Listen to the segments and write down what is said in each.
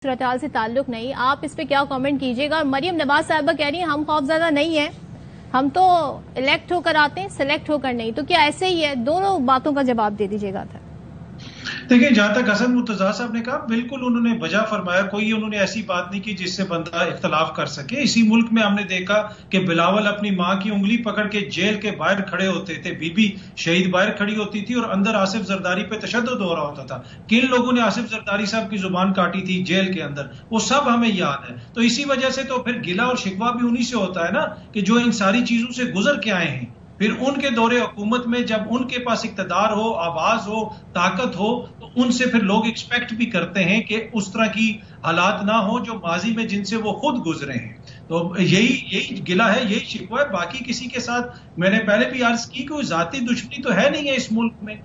صورتحال سے تعلق نہیں. آپ اس پہ کیا کامنٹ کیجیے گا؟ اور مریم نواز صاحبہ کہہ رہی ہیں ہم خوفزدہ نہیں ہیں, ہم تو الیکٹ ہو کر آتے ہیں, سلیکٹ ہو کر نہیں. تو کیا ایسے ہی ہے؟ دونوں باتوں کا جواب دے دیجیے گا. دیکھیں, جہاں تک حسن مرتضیٰ صاحب نے کہا, بالکل انہوں نے وجہ فرمایا, کوئی انہوں نے ایسی بات نہیں کی جس سے بندہ اختلاف کر سکے. اسی ملک میں ہم نے دیکھا کہ بلاول اپنی ماں کی انگلی پکڑ کے جیل کے باہر کھڑے ہوتے تھے, بی بی شہید باہر کھڑی ہوتی تھی اور اندر آصف زرداری پہ تشدد ہو رہا ہوتا تھا. کن لوگوں نے آصف زرداری صاحب کی زبان کاٹی تھی جیل کے اندر, وہ سب ہمیں یاد ہے. تو اسی وجہ سے تو پھر گلہ اور شکوہ بھی انہی سے ہوتا ہے نا, کہ جو ان ساری چیزوں سے گزر کے آئے ہیں. پھر ان کے دور حکومت میں جب ان کے پاس اقتدار ہو, آواز ہو, طاقت ہو, تو ان سے پھر لوگ ایکسپیکٹ بھی کرتے ہیں کہ اس طرح کی حالات نہ ہو جو ماضی میں جن سے وہ خود گزرے ہیں. تو یہی گلہ ہے, یہی شکوہ ہے. باقی کسی کے ساتھ میں نے پہلے بھی عرض کی, کوئی ذاتی دشمنی تو ہے نہیں ہے اس ملک میں.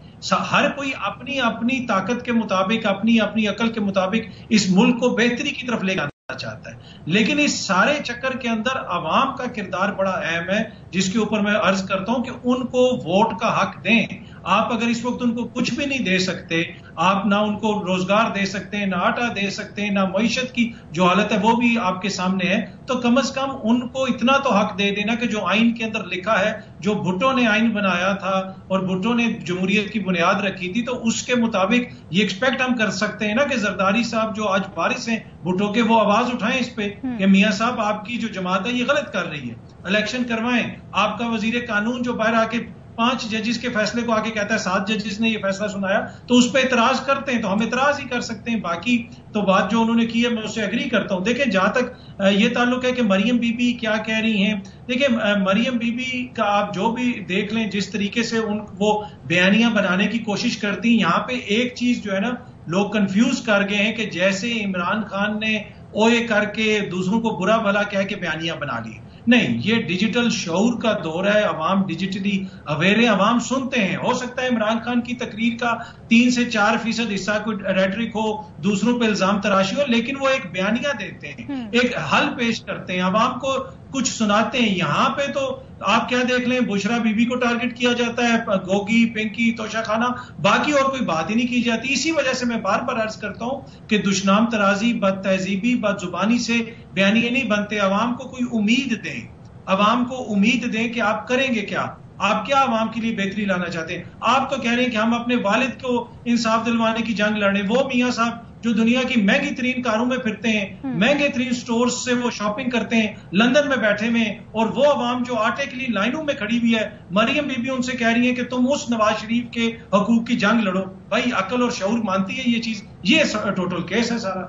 ہر کوئی اپنی اپنی طاقت کے مطابق, اپنی اپنی عقل کے مطابق اس ملک کو بہتری کی طرف لے جانا چاہتا ہے. لیکن اس سارے چکر کے اندر عوام کا کردار بڑا اہم ہے, جس کے اوپر میں عرض کرتا ہوں کہ ان کو ووٹ کا حق دیں. آپ اگر اس وقت ان کو کچھ بھی نہیں دے سکتے, آپ نہ ان کو روزگار دے سکتے ہیں, نہ آٹا دے سکتے ہیں, نہ معیشت کی جو حالت ہے وہ بھی آپ کے سامنے ہے, تو کم از کم ان کو اتنا تو حق دے دینا کہ جو آئین کے اندر لکھا ہے, جو بھٹو نے آئین بنایا تھا اور بھٹو نے جمہوریت کی بنیاد رکھی تھی, تو اس کے مطابق یہ ایکسپیکٹ ہم کر سکتے ہیں نا کہ زرداری صاحب جو آج وارث ہیں بھٹو کے, وہ آواز اٹھائیں اس پہ کہ میاں صاحب آپ کی جو جماعت ہے یہ غلط کر رہی ہے, الیکشن کروائیں. آپ کا وزیر قانون جو باہر آ کے 5 ججز کے فیصلے کو آگے کہتا ہے 7 ججز نے یہ فیصلہ سنایا, تو اس پہ اعتراض کرتے ہیں, تو ہم اعتراض ہی کر سکتے ہیں. باقی تو بات جو انہوں نے کی ہے میں اس سے ایگری کرتا ہوں. دیکھیں, جہاں تک یہ تعلق ہے کہ مریم بی بی کیا کہہ رہی ہیں, دیکھیں مریم بی بی کا آپ جو بھی دیکھ لیں جس طریقے سے وہ بیانیاں بنانے کی کوشش کرتی ہیں, یہاں پہ ایک چیز جو ہے نا لوگ کنفیوز کر گئے ہیں کہ جیسے عمران خان نے اوے کر کے دوسروں کو برا بھلا کہہ کے بیانیاں بنا لی. نہیں, یہ ڈیجیٹل شعور کا دور ہے, عوام ڈیجیٹلی اویئر ہے, عوام سنتے ہیں. ہو سکتا ہے عمران خان کی تقریر کا 3 سے 4% حصہ کوئی ریٹرک ہو, دوسروں پہ الزام تراشی ہو, لیکن وہ ایک بیانیہ دیتے ہیں, ایک حل پیش کرتے ہیں, عوام کو کچھ سناتے ہیں. یہاں پہ تو آپ کیا دیکھ لیں, بشرا بی بی کو ٹارگٹ کیا جاتا ہے, گوگی, پنکی, توشا خانہ, باقی اور کوئی بات ہی نہیں کی جاتی. اسی وجہ سے میں بار بار عرض کرتا ہوں کہ دشنام ترازی, بد تہذیبی, بد زبانی سے بیانیے نہیں بنتے. عوام کو کوئی امید دیں, عوام کو امید دیں کہ آپ کریں گے کیا, آپ کیا عوام کے لیے بہتری لانا چاہتے ہیں. آپ تو کہہ رہے ہیں کہ ہم اپنے والد کو انصاف دلوانے کی جنگ لڑیں. وہ میاں صاحب جو دنیا کی مہنگی ترین کاروں میں پھرتے ہیں, مہنگے ترین سٹورز سے وہ شاپنگ کرتے ہیں, لندن میں بیٹھے ہوئے ہیں, اور وہ عوام جو آٹے کے لیے لائنوں میں کھڑی ہوئی ہے, مریم بی بی ان سے کہہ رہی ہیں کہ تم اس نواز شریف کے حقوق کی جنگ لڑو. بھائی عقل اور شعور مانتی ہے یہ چیز؟ یہ ٹوٹل کیس ہے سارا.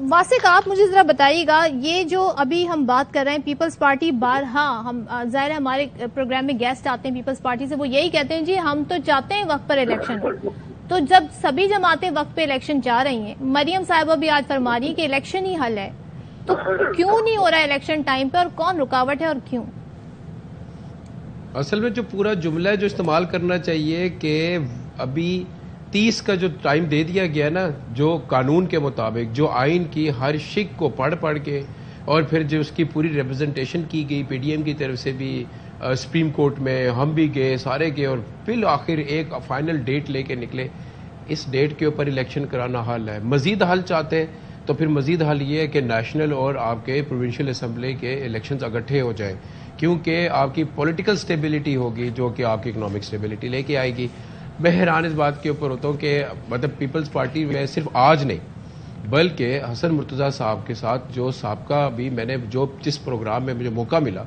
واسق, آپ مجھے ذرا بتائیے گا, یہ جو ابھی ہم بات کر رہے ہیں پیپلز پارٹی, بارہا ہم ظاہر ہے ہمارے پروگرام میں گیسٹ آتے ہیں پیپلز پارٹی سے, وہ یہی کہتے ہیں جی ہم تو چاہتے ہیں وقت پر الیکشن ہو. تو جب سبھی جماعتیں وقت پہ الیکشن جا رہی ہیں, مریم صاحبہ بھی آج فرما رہی ہیں کہ الیکشن ہی حل ہے, تو کیوں نہیں ہو رہا ہے الیکشن ٹائم پہ, اور کون رکاوٹ ہے اور کیوں؟ اصل میں جو پورا جملہ ہے جو استعمال کرنا چاہیے کہ ابھی 30 کا جو ٹائم دے دیا گیا نا, جو قانون کے مطابق, جو آئین کی ہر شق کو پڑھ کے, اور پھر جو اس کی پوری ریپرزنٹیشن کی گئی پی ڈی ایم کی طرف سے بھی, سپریم کورٹ میں ہم بھی گئے, سارے گئے, اور پھر آخر ایک فائنل ڈیٹ لے کے نکلے. اس ڈیٹ کے اوپر الیکشن کرانا حل ہے. مزید حل چاہتے ہیں تو پھر مزید حل یہ ہے کہ نیشنل اور آپ کے پروونشل اسمبلی کے الیکشنز اکٹھے ہو جائیں, کیونکہ آپ کی پولیٹیکل سٹیبلٹی ہوگی جو کہ آپ کی اکنامک سٹیبلٹی لے کے آئے گی. میں حیران اس بات کے اوپر ہوتا ہوں کہ مطلب پیپلز پارٹی میں صرف آج نہیں بلکہ حسن مرتضیٰ صاحب کے ساتھ جو سابقہ بھی میں نے جس پروگرام میں مجھے موقع ملا,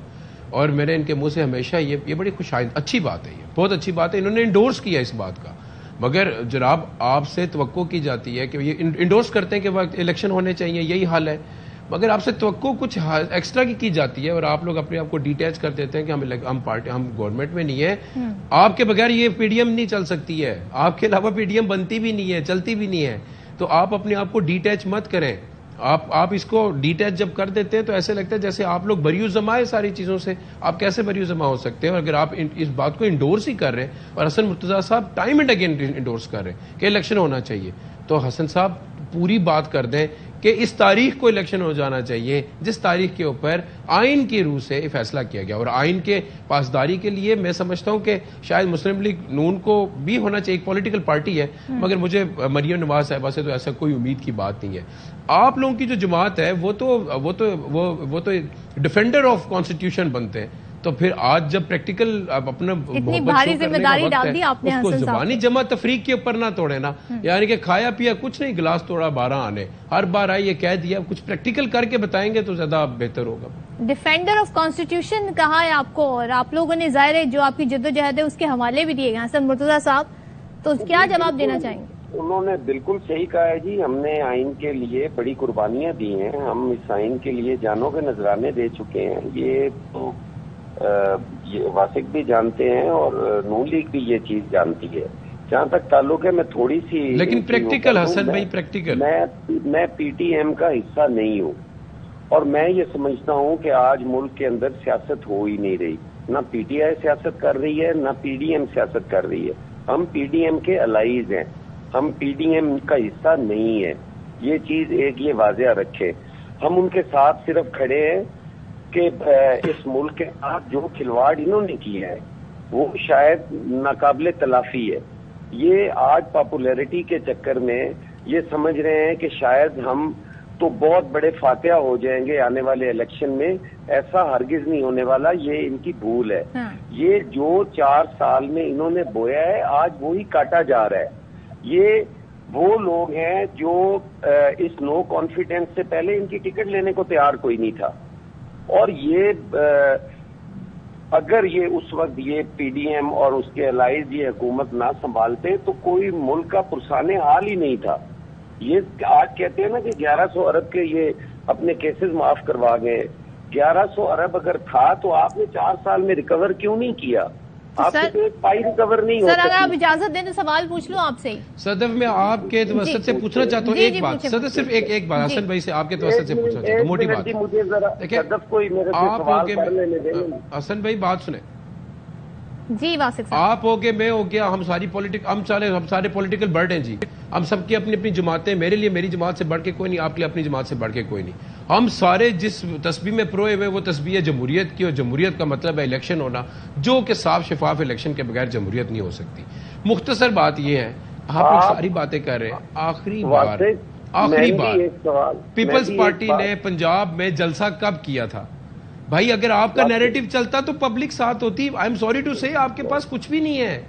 اور میں نے ان کے منہ سے ہمیشہ یہ بڑی اچھی بات ہے, یہ بہت اچھی بات ہے, انہوں نے انڈورس کیا اس بات کا. مگر جناب آپ سے توقع کی جاتی ہے کہ یہ انڈورس کرتے ہیں کہ وقت الیکشن ہونے چاہیے, یہی حل ہے, مگر آپ سے توقع کچھ ایکسٹرا کی جاتی ہے, اور آپ لوگ اپنے آپ کو ڈیٹیچ کر دیتے ہیں کہ ہم گورنمنٹ میں نہیں ہیں, آپ کے بغیر یہ پی ڈی ایم نہیں چل سکتی ہے, آپ کے علاوہ پی ڈی ایم بنتی بھی نہیں ہے, چلتی بھی نہیں ہے. تو آپ اپنے آپ کو ڈیٹیچ مت کریں. آپ اس کو ڈیٹیچ جب کر دیتے ہیں تو ایسے لگتا ہے جیسے آپ لوگ بریو زما ہے ساری چیزوں سے. آپ کیسے بریو زما ہو سکتے ہیں؟ اور اگر آپ اس بات کو انڈورس ہی کر رہے ہیں, اور حسن مرتضیٰ صاحب ٹائم اینڈ اگین انڈورس کر رہے ہیں کہ الیکشن ہونا چاہیے, تو حسن صاحب پوری بات کر دیں کہ اس تاریخ کو الیکشن ہو جانا چاہیے جس تاریخ کے اوپر آئین کی روح سے فیصلہ کیا گیا، اور آئین کے پاسداری کے لیے میں سمجھتا ہوں کہ شاید مسلم لیگ نون کو بھی ہونا چاہیے، ایک پولیٹیکل پارٹی ہے، مگر مجھے مریم نواز صاحبہ سے تو ایسا کوئی امید کی بات نہیں ہے۔ آپ لوگوں کی جو جماعت ہے وہ تو ڈیفینڈر آف کانسٹیٹیوشن بنتے ہیں، تو پھر آج جب پریکٹیکل اپنا اتنی بھاری ذمہ داری ڈال دی آپ نے، اس کو زبانی جمع تفریق کے اوپر نہ توڑے نا، یعنی کہ کھایا پیا کچھ نہیں، گلاس توڑا 12 آنے، ہر بار آئی یہ کہہ دیا، کچھ پریکٹیکل کر کے بتائیں گے تو زیادہ بہتر ہوگا۔ ڈیفینڈر آف کانسٹیٹیوشن کہا ہے آپ کو، اور آپ لوگوں نے ظاہر ہے جو آپ کی جدوجہد ہے اس کے حوالے بھی دیے گئے حسن مرتضیٰ صاحب، تو کیا جواب دینا چاہیں گے؟ انہوں نے بالکل صحیح کہا ہے جی، ہم نے آئین کے لیے بڑی قربانیاں دی ہیں، ہم اس آئین کے لیے جانوں کے نذرانے دے چکے ہیں، یہ تو واسق بھی جانتے ہیں اور نون لیگ بھی یہ چیز جانتی ہے۔ جہاں تک تعلق ہے، میں تھوڑی سی لیکن پریکٹیکل حسن بھائی پریکٹیکل میں پی ٹی ایم کا حصہ نہیں ہوں، اور میں یہ سمجھتا ہوں کہ آج ملک کے اندر سیاست ہو ہی نہیں رہی، نہ پی ٹی آئی سیاست کر رہی ہے نہ پی ڈی ایم سیاست کر رہی ہے، ہم پی ڈی ایم کے الائز ہیں، ہم پی ڈی ایم کا حصہ نہیں ہے، یہ چیز ایک یہ واضح رکھے۔ ہم ان کے ساتھ صرف کھڑے ہیں کہ اس ملک کے ساتھ جو کھلواڑ انہوں نے کیا ہے وہ شاید ناقابل تلافی ہے۔ یہ آج پاپولیرٹی کے چکر میں یہ سمجھ رہے ہیں کہ شاید ہم تو بہت بڑے فاتحہ ہو جائیں گے آنے والے الیکشن میں، ایسا ہرگز نہیں ہونے والا، یہ ان کی بھول ہے۔ یہ جو 4 سال میں انہوں نے بویا ہے آج وہی کاٹا جا رہا ہے۔ یہ وہ لوگ ہیں جو اس نو کانفیڈنس سے پہلے ان کی ٹکٹ لینے کو تیار کوئی نہیں تھا، اور یہ اگر یہ اس وقت یہ پی ڈی ایم اور اس کے الائز یہ حکومت نہ سنبھالتے تو کوئی ملک کا پرسان حال ہی نہیں تھا۔ یہ آج کہتے ہیں نا کہ 1100 ارب کے یہ اپنے کیسز معاف کروا گئے، 1100 ارب اگر تھا تو آپ نے 4 سال میں ریکور کیوں نہیں کیا؟ آپ سے ایک پائی ریکور نہیں ہو سر اگر آپ اجازت دیں تو سوال پوچھ لوں آپ سے۔ صدف میں آپ کے توسط سے پوچھنا چاہتا ہوں ایک بات، صدف صرف ایک بات حسن بھائی سے آپ کے توسط سے پوچھنا چاہتا ہوں، موٹی بات حسن بھائی بات سنیں۔ جی واسق صاحب، آپ ہو گے، میں ہو گیا، ہم سارے پولیٹیکل برڈ ہیں جی، ہم سب کی اپنی اپنی جماعتیں، میرے لیے میری جماعت سے بڑھ کے کوئی نہیں، آپ کے لیے اپنی جماعت سے بڑھ کے کوئی نہیں، ہم سارے جس تسبیح میں پروئے ہوئے وہ تسبیح ہے جمہوریت کی، اور جمہوریت کا مطلب ہے الیکشن ہونا، جو کہ صاف شفاف الیکشن کے بغیر جمہوریت نہیں ہو سکتی۔ مختصر بات یہ ہے، آپ لوگ ساری باتیں کر رہے ہیں، آخری بار پیپلز پارٹی نے پنجاب میں جلسہ کب کیا تھا؟ بھائی اگر آپ کا نیریٹو چلتا تو پبلک ساتھ ہوتی، آئی ایم سوری ٹو سے آپ کے پاس کچھ بھی نہیں ہے،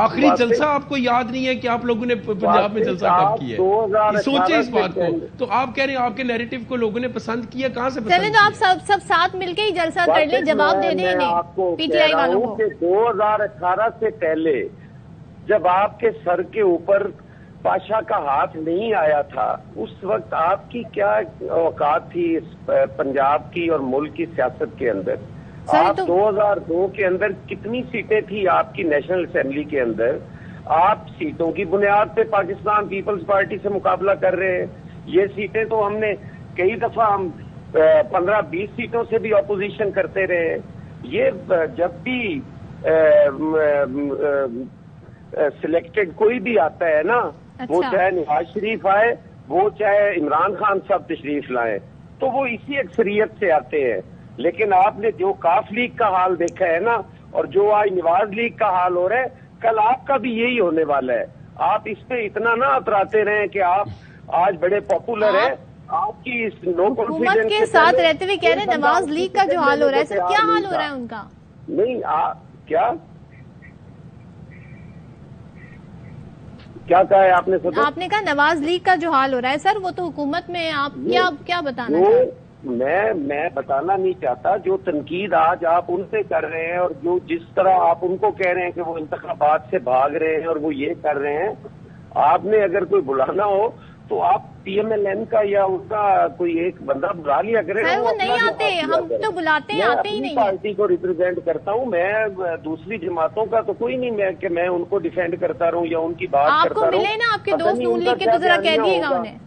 آخری جلسہ آپ کو یاد نہیں ہے کہ آپ لوگوں نے پنجاب میں جلسہ کب کیا ہے؟ سوچیں اس بات کو، تو آپ کہہ رہے ہیں آپ کے نیریٹو کو لوگوں نے پسند کیا، کہاں سے پسند چلیں تو آپ سب ساتھ مل کے ہی جلسہ کر لیں، جواب دے دیں انہیں پی ٹی آئی والوں کو۔ 2018 سے پہلے جب آپ کے سر کے اوپر پاشا کا ہاتھ نہیں آیا تھا، اس وقت آپ کی کیا اوقات تھی پنجاب کی اور ملک کی سیاست کے اندر؟ آپ 2002 کے اندر کتنی سیٹیں تھی آپ کی نیشنل اسمبلی کے اندر؟ آپ سیٹوں کی بنیاد پہ پاکستان پیپلز پارٹی سے مقابلہ کر رہے ہیں۔ یہ سیٹیں تو ہم نے کئی دفعہ 15-20 سیٹوں سے بھی اپوزیشن کرتے رہے۔ یہ جب بھی سلیکٹڈ کوئی بھی آتا ہے نا، وہ چاہے نواز شریف آئے، وہ چاہے عمران خان صاحب تشریف لائیں، تو وہ اسی اکثریت سے آتے ہیں۔ لیکن آپ نے جو کاف لیگ کا حال دیکھا ہے نا، اور جو آج نواز لیگ کا حال ہو رہا ہے، کل آپ کا بھی یہی ہونے والا ہے۔ آپ اس پہ اتنا نہ اتراتے رہیں کہ آپ آج بڑے پاپولر ہیں، آپ کی اس نو حکومت کے ساتھ رہتے ہوئے کہہ رہے ہیں نواز لیگ کا جو حال ہو رہا ہے، سر کیا حال ہو رہا ہے ان کا؟ نہیں کیا کہا ہے آپ نے؟ آپ نے کہا نواز لیگ کا جو حال ہو رہا ہے سر، وہ تو حکومت میں، آپ کیا بتانا چاہتے ہیں؟ میں بتانا نہیں چاہتا، جو تنقید آج آپ ان سے کر رہے ہیں اور جو جس طرح آپ ان کو کہہ رہے ہیں کہ وہ انتخابات سے بھاگ رہے ہیں اور وہ یہ کر رہے ہیں، آپ نے اگر کوئی بلانا ہو تو آپ پی ایم ایل این کا یا ان کا کوئی ایک بندہ بلا لیا کرے۔ وہ نہیں آتے، ہم تو بلاتے ہیں، آتے ہی نہیں۔ میں پارٹی کو ریپرزینٹ کرتا ہوں، میں دوسری جماعتوں کا تو کوئی نہیں کہ میں ان کو ڈیفینڈ کرتا رہوں یا ان کی بات کرتا رہوں۔ آپ کو ملے نا آپ کے دوست نون لیگ کے، تو ذرا کہہ دیے گا انہیں۔